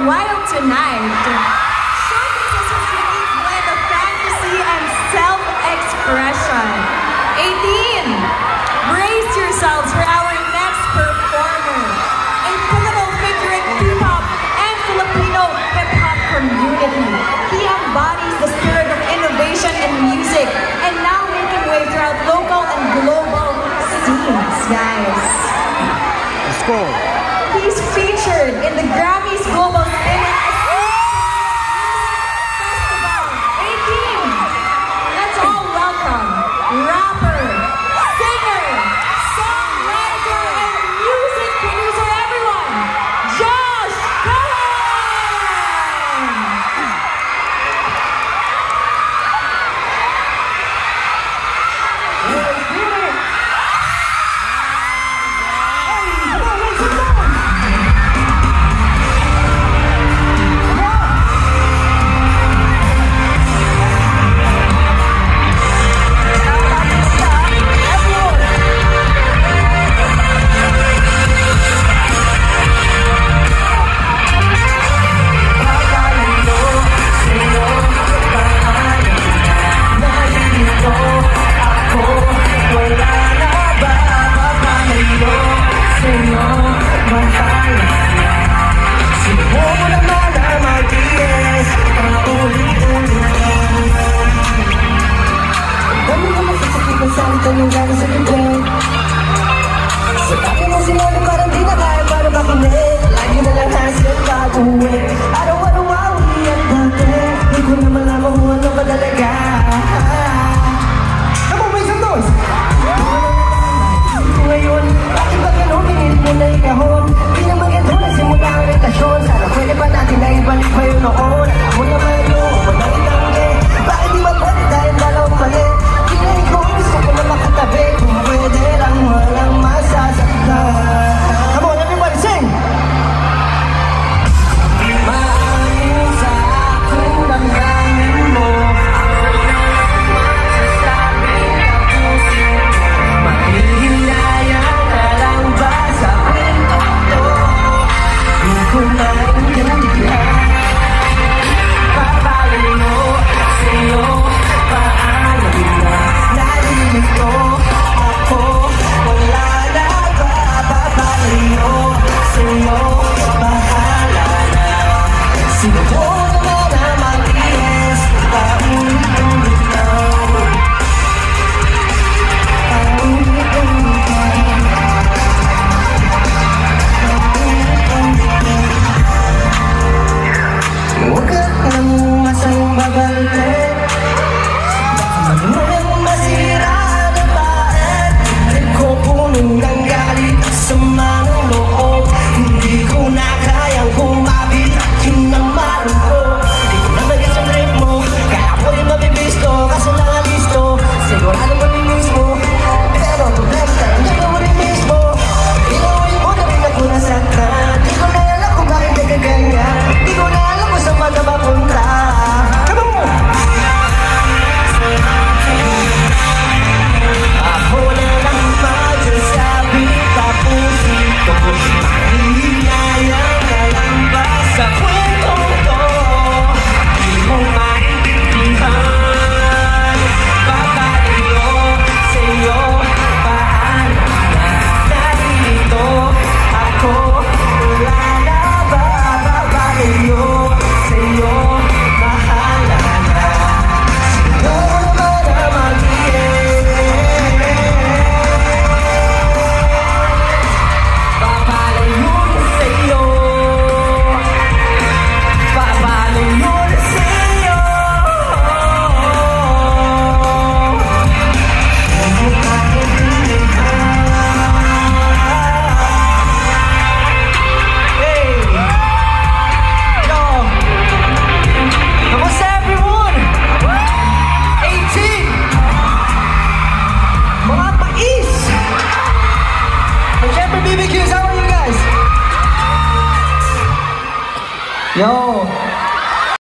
Wild Tonight showcases his unique blend of fantasy and self-expression. 18, brace yourselves for our next performer. A pivotal figure in P-pop and Filipino hip-hop community. He embodies the spirit of innovation in music and now making way throughout local and global scenes, guys. Let's go. He's featured in the Grammys Global Spinning Festival 18. Let's all welcome rapper, singer, songwriter, and music producer, everyone, Josh Cohen! Yung galing sa tingin sa dami mo sinabi parang di na kaya para makinig. Lagi na lang hasil bago uwi.